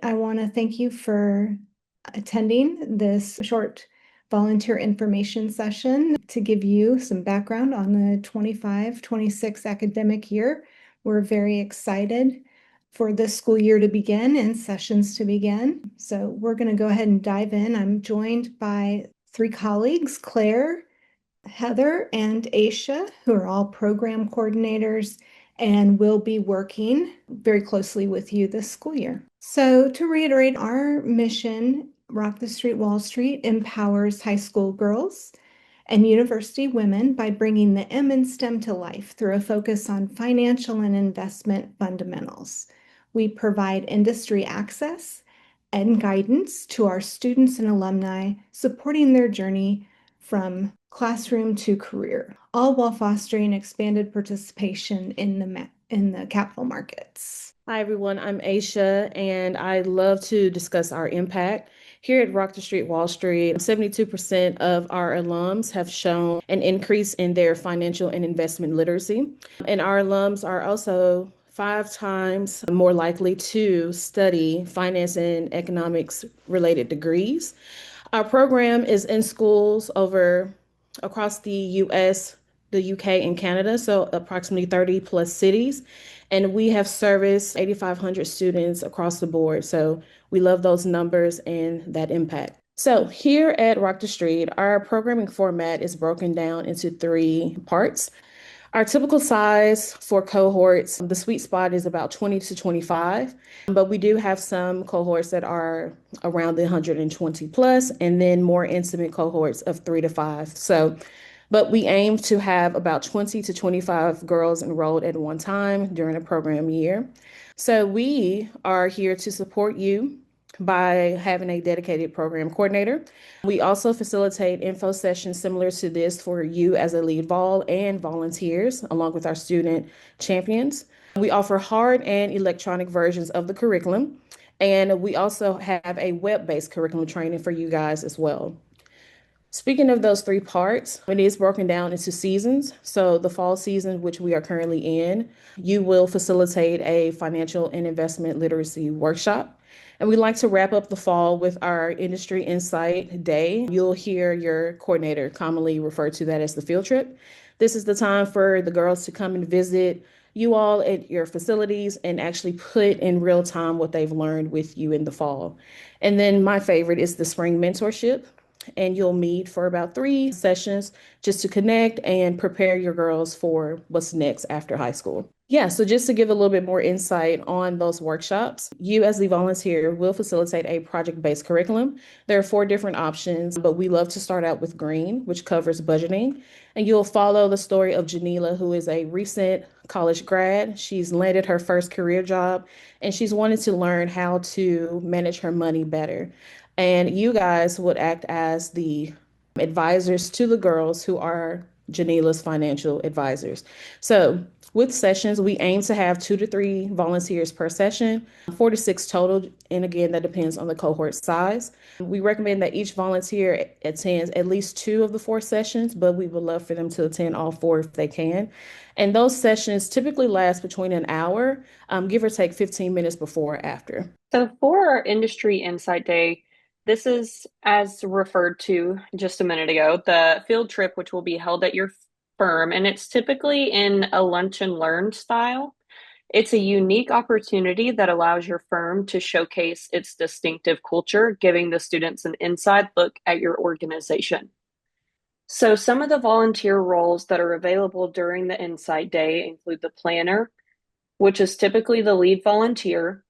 I want to thank you for attending this short volunteer information session to give you some background on the 25-26 academic year. We're very excited for this school year to begin and sessions to begin. So we're going to go ahead and dive in. I'm joined by three colleagues, Claire, Heather, and Aisha, who are all program coordinators and will be working very closely with you this school year. So to reiterate, our mission, Rock the Street Wall Street, empowers high school girls and university women by bringing the M in STEM to life through a focus on financial and investment fundamentals. We provide industry access and guidance to our students and alumni, supporting their journey from classroom to career, all while fostering expanded participation in the capital markets. Hi, everyone. I'm Aisha, and I love to discuss our impact. Here at Rock the Street Wall Street, 72% of our alums have shown an increase in their financial and investment literacy. And our alums are also 5 times more likely to study finance and economics related degrees. Our program is in schools across the US, the UK, and Canada, so approximately 30 plus cities. And we have serviced 8,500 students across the board. So we love those numbers and that impact. So here at Rock the Street, our programming format is broken down into 3 parts. Our typical size for cohorts, the sweet spot is about 20 to 25, but we do have some cohorts that are around the 120 plus, and then more intimate cohorts of 3 to 5. But we aim to have about 20 to 25 girls enrolled at one time during a program year. So we are here to support you by having a dedicated program coordinator. We also facilitate info sessions similar to this for you as a lead vol and volunteers, along with our student champions. We offer hard and electronic versions of the curriculum, and we also have a web-based curriculum training for you guys as well. Speaking of those 3 parts, it is broken down into seasons. So the fall season, which we are currently in, you will facilitate a financial and investment literacy workshop. And we like to wrap up the fall with our industry insight day. You'll hear your coordinator commonly refer to that as the field trip. This is the time for the girls to come and visit you all at your facilities and actually put in real time what they've learned with you in the fall. And then my favorite is the spring mentorship. And you'll meet for about 3 sessions just to connect and prepare your girls for what's next after high school. Yeah, so just to give a little bit more insight on those workshops, you as the volunteer will facilitate a project-based curriculum. There are 4 different options, but we love to start out with green, which covers budgeting. And you'll follow the story of Janila, who is a recent college grad. She's landed her first career job, and she's wanted to learn how to manage her money better. And you guys would act as the advisors to the girls who are Janila's financial advisors. So with sessions, we aim to have 2 to 3 volunteers per session, 4 to 6 total. And again, that depends on the cohort size. We recommend that each volunteer attends at least 2 of the 4 sessions, but we would love for them to attend all 4 if they can. And those sessions typically last between an hour, give or take 15 minutes before or after. So for our Industry Insight Day, this is, as referred to just a minute ago, the field trip, which will be held at your firm, and it's typically in a lunch and learn style. It's a unique opportunity that allows your firm to showcase its distinctive culture, giving the students an inside look at your organization. So some of the volunteer roles that are available during the Insight Day include the planner, which is typically the lead volunteer,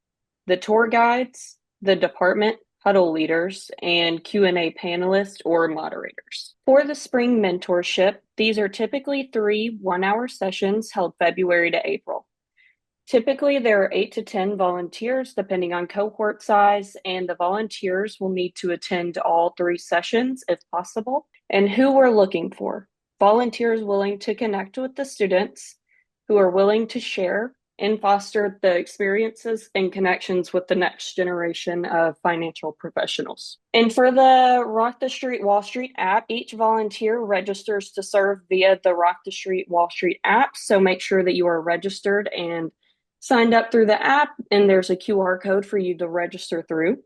the tour guides, the department huddle leaders, and Q&A panelists or moderators. For the spring mentorship, these are typically 3 one-hour sessions held February to April. Typically, there are 8 to 10 volunteers depending on cohort size, and the volunteers will need to attend all 3 sessions if possible. And who we're looking for: volunteers willing to connect with the students, who are willing to share and foster the experiences and connections with the next generation of financial professionals. And for the Rock the Street Wall Street app, each volunteer registers to serve via the Rock the Street Wall Street app. So make sure that you are registered and signed up through the app, and there's a QR code for you to register through.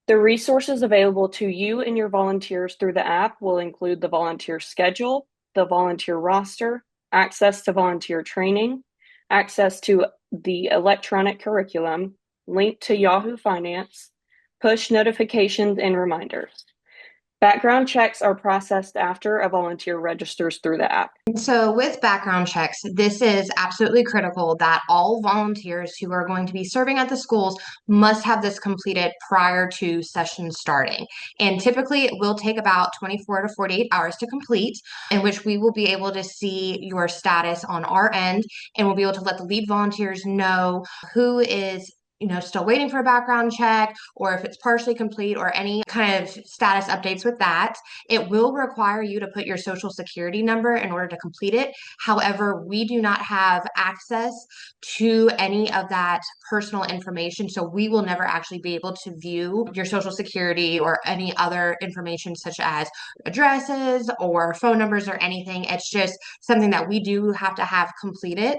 The resources available to you and your volunteers through the app will include the volunteer schedule, the volunteer roster, access to volunteer training, access to the electronic curriculum, link to Yahoo Finance, push notifications and reminders. Background checks are processed after a volunteer registers through the app. So with background checks, this is absolutely critical that all volunteers who are going to be serving at the schools must have this completed prior to session starting. And typically it will take about 24 to 48 hours to complete, in which we will be able to see your status on our end, and we'll be able to let the lead volunteers know who is still waiting for a background check, or if it's partially complete, or any kind of status updates with that. It will require you to put your social security number in order to complete it. However, we do not have access to any of that personal information, so we will never actually be able to view your social security or any other information such as addresses or phone numbers or anything. It's just something that we do have to have completed.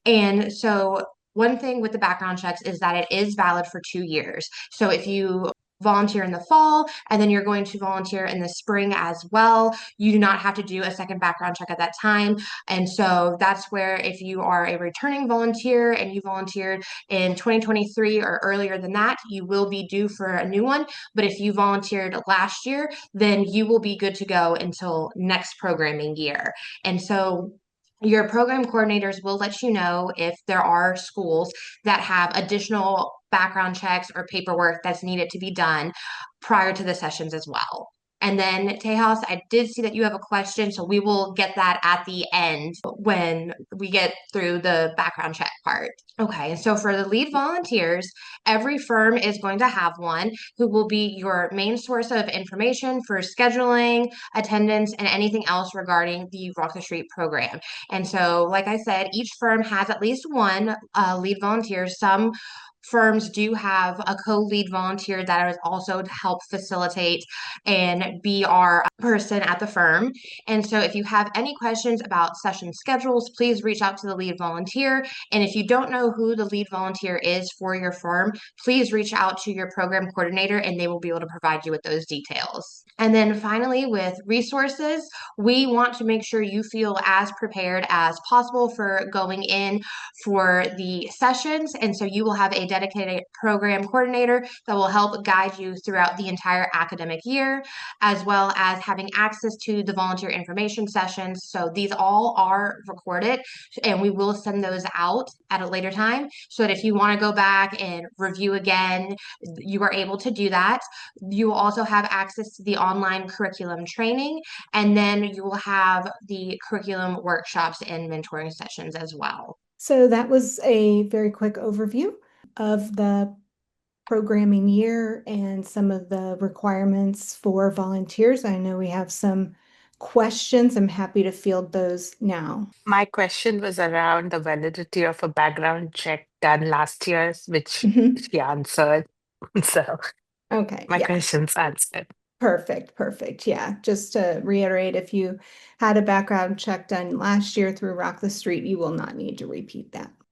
And so one thing with the background checks is that it is valid for 2 years. So if you volunteer in the fall and then you're going to volunteer in the spring as well, you do not have to do a second background check at that time. And so that's where, if you are a returning volunteer and you volunteered in 2023 or earlier than that, you will be due for a new one. But if you volunteered last year, then you will be good to go until next programming year. And so your program coordinators will let you know if there are schools that have additional background checks or paperwork that's needed to be done prior to the sessions as well. And then Tejas, I did see that you have a question, so we will get that at the end when we get through the background check part. Okay, so for the lead volunteers, every firm is going to have one who will be your main source of information for scheduling, attendance, and anything else regarding the Rock the Street program. And so, like I said, each firm has at least one lead volunteer. Some firms do have a co-lead volunteer that is also to help facilitate and be our person at the firm. And so if you have any questions about session schedules, please reach out to the lead volunteer. And if you don't know who the lead volunteer is for your firm, please reach out to your program coordinator and they will be able to provide you with those details. And then finally, with resources, we want to make sure you feel as prepared as possible for going in for the sessions. And so you will have a dedicated program coordinator that will help guide you throughout the entire academic year, as well as having access to the volunteer information sessions. So these all are recorded, and we will send those out at a later time so that if you want to go back and review again, you are able to do that. You will also have access to the online curriculum training, and then you will have the curriculum workshops and mentoring sessions as well. So that was a very quick overview of the programming year and some of the requirements for volunteers. I know we have some questions. I'm happy to field those now. My question was around the validity of a background check done last year, which she answered. So Okay. my Yeah. question's answered. Perfect. Yeah. Just to reiterate, if you had a background check done last year through Rock the Street, you will not need to repeat that.